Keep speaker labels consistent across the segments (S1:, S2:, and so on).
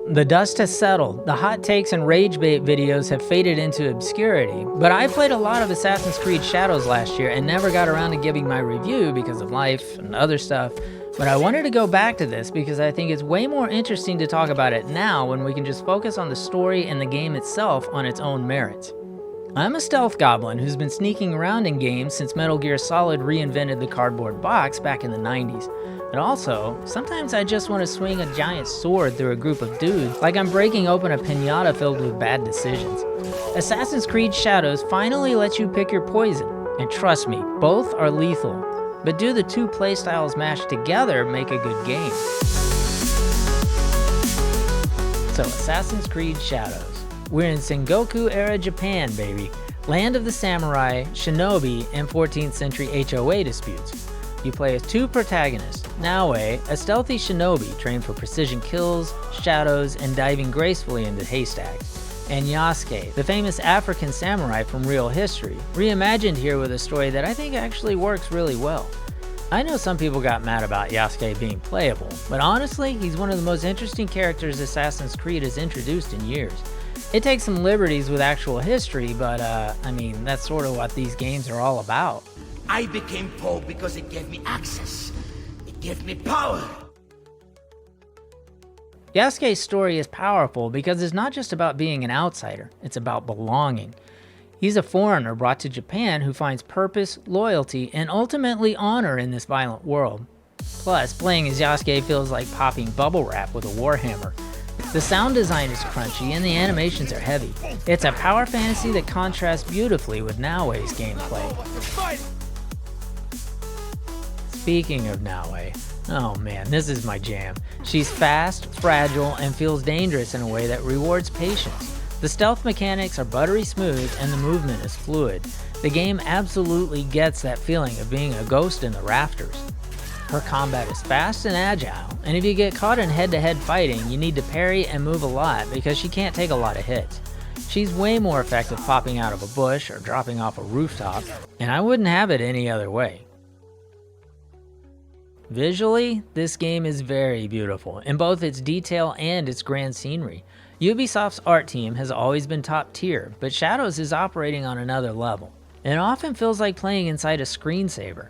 S1: The dust has settled, the hot takes and rage bait videos have faded into obscurity, but I played a lot of Assassin's Creed Shadows last year and never got around to giving my review because of life and other stuff, but I wanted to go back to this because I think it's way more interesting to talk about it now when we can just focus on the story and the game itself on its own merits. I'm a stealth goblin who's been sneaking around in games since Metal Gear Solid reinvented the cardboard box back in the 90s. And also, sometimes I just want to swing a giant sword through a group of dudes like I'm breaking open a piñata filled with bad decisions. Assassin's Creed Shadows finally lets you pick your poison, and trust me, both are lethal. But do the two playstyles mashed together make a good game? So Assassin's Creed Shadows. We're in Sengoku era Japan, baby. Land of the samurai, shinobi, and 14th century HOA disputes. You play as two protagonists, Naoe, a stealthy shinobi trained for precision kills, shadows, and diving gracefully into haystacks, and Yasuke, the famous African samurai from real history, reimagined here with a story that I think actually works really well. I know some people got mad about Yasuke being playable, but honestly, he's one of the most interesting characters Assassin's Creed has introduced in years. It takes some liberties with actual history, but I mean, that's sort of what these games are all about.
S2: I became Pope because it gave me access. It gave me power.
S1: Yasuke's story is powerful because it's not just about being an outsider, it's about belonging. He's a foreigner brought to Japan who finds purpose, loyalty, and ultimately honor in this violent world. Plus, playing as Yasuke feels like popping bubble wrap with a warhammer. The sound design is crunchy and the animations are heavy. It's a power fantasy that contrasts beautifully with Naoe's gameplay. Speaking of Naoe, oh man, this is my jam. She's fast, fragile, and feels dangerous in a way that rewards patience. The stealth mechanics are buttery smooth and the movement is fluid. The game absolutely gets that feeling of being a ghost in the rafters. Her combat is fast and agile, and if you get caught in head-to-head fighting, you need to parry and move a lot because she can't take a lot of hits. She's way more effective popping out of a bush or dropping off a rooftop, and I wouldn't have it any other way. Visually, this game is very beautiful in both its detail and its grand scenery. Ubisoft's art team has always been top tier, but Shadows is operating on another level. It often feels like playing inside a screensaver.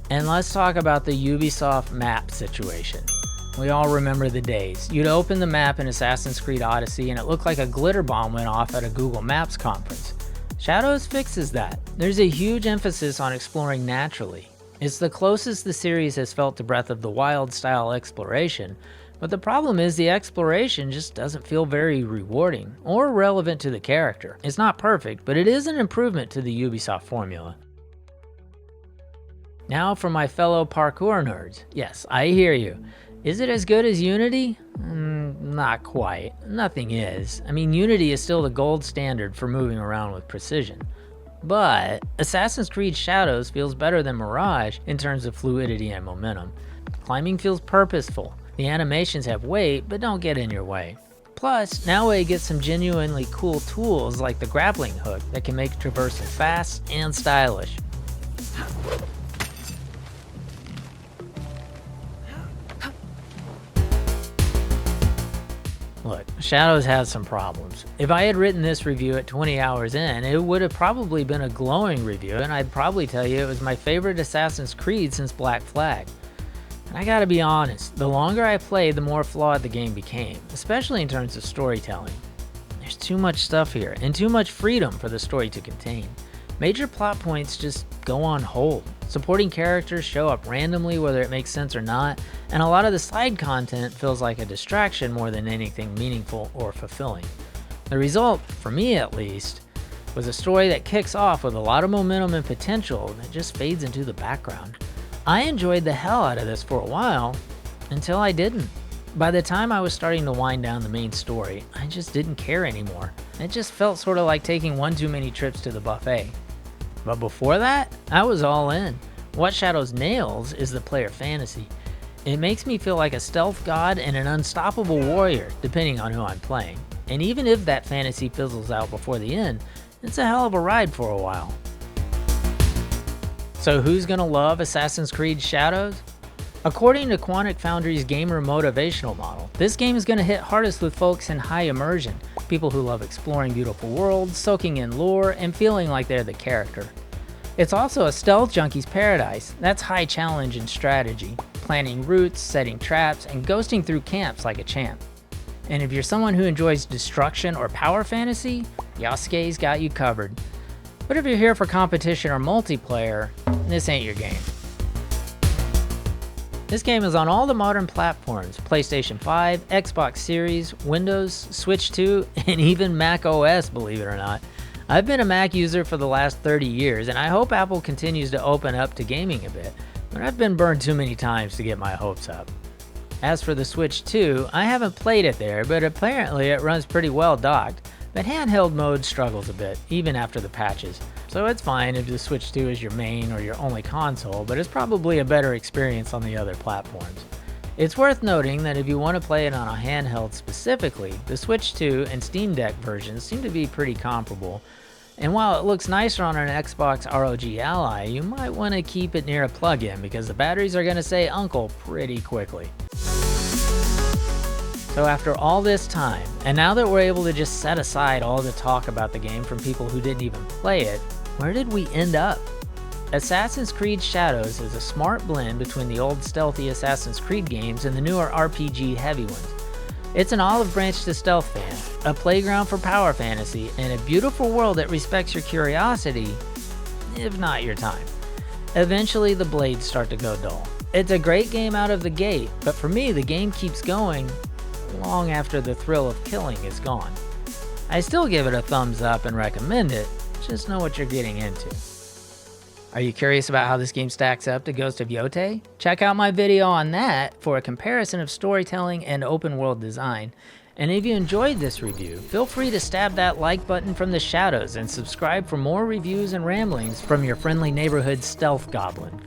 S1: And let's talk about the Ubisoft map situation. We all remember the days. You'd open the map in Assassin's Creed Odyssey and it looked like a glitter bomb went off at a Google Maps conference. Shadows fixes that. There's a huge emphasis on exploring naturally. It's the closest the series has felt to Breath of the Wild style exploration, but the problem is the exploration just doesn't feel very rewarding or relevant to the character. It's not perfect, but it is an improvement to the Ubisoft formula. Now for my fellow parkour nerds. Yes, I hear you. Is it as good as Unity? Not quite. Nothing is. I mean, Unity is still the gold standard for moving around with precision. But Assassin's Creed Shadows feels better than Mirage in terms of fluidity and momentum. Climbing feels purposeful. The animations have weight, but don't get in your way. Plus, Naoe gets some genuinely cool tools like the grappling hook that can make traversal fast and stylish. Look, Shadows has some problems. If I had written this review at 20 hours in, it would have probably been a glowing review, and I'd probably tell you it was my favorite Assassin's Creed since Black Flag. And I gotta be honest, the longer I played, the more flawed the game became, especially in terms of storytelling. There's too much stuff here, and too much freedom for the story to contain. Major plot points just go on hold. Supporting characters show up randomly whether it makes sense or not, and a lot of the side content feels like a distraction more than anything meaningful or fulfilling. The result, for me at least, was a story that kicks off with a lot of momentum and potential that just fades into the background. I enjoyed the hell out of this for a while, until I didn't. By the time I was starting to wind down the main story, I just didn't care anymore. It just felt sort of like taking one too many trips to the buffet. But before that, I was all in. What Shadows nails is the player fantasy. It makes me feel like a stealth god and an unstoppable warrior, depending on who I'm playing. And even if that fantasy fizzles out before the end, it's a hell of a ride for a while. So who's gonna love Assassin's Creed Shadows? According to Quantic Foundry's gamer motivational model, this game is gonna hit hardest with folks in high immersion, people who love exploring beautiful worlds, soaking in lore, and feeling like they're the character. It's also a stealth junkie's paradise. That's high challenge and strategy, planning routes, setting traps, and ghosting through camps like a champ. And if you're someone who enjoys destruction or power fantasy, Yasuke's got you covered. But if you're here for competition or multiplayer, this ain't your game. This game is on all the modern platforms, PlayStation 5, Xbox Series, Windows, Switch 2, and even macOS, believe it or not. I've been a Mac user for the last 30 years, and I hope Apple continues to open up to gaming a bit, but I've been burned too many times to get my hopes up. As for the Switch 2, I haven't played it there, but apparently it runs pretty well docked, but handheld mode struggles a bit, even after the patches. So it's fine if the Switch 2 is your main or your only console, but it's probably a better experience on the other platforms. It's worth noting that if you want to play it on a handheld specifically, the Switch 2 and Steam Deck versions seem to be pretty comparable, and while it looks nicer on an Xbox ROG Ally, you might want to keep it near a plug-in because the batteries are going to say uncle pretty quickly. So after all this time, and now that we're able to just set aside all the talk about the game from people who didn't even play it, where did we end up? Assassin's Creed Shadows is a smart blend between the old stealthy Assassin's Creed games and the newer RPG heavy ones. It's an olive branch to stealth fans, a playground for power fantasy, and a beautiful world that respects your curiosity, if not your time. Eventually the blades start to go dull. It's a great game out of the gate, but for me the game keeps going long after the thrill of killing is gone. I still give it a thumbs up and recommend it, just know what you're getting into. Are you curious about how this game stacks up to Ghost of Yotei? Check out my video on that for a comparison of storytelling and open world design. And if you enjoyed this review, feel free to stab that like button from the shadows and subscribe for more reviews and ramblings from your friendly neighborhood stealth goblin.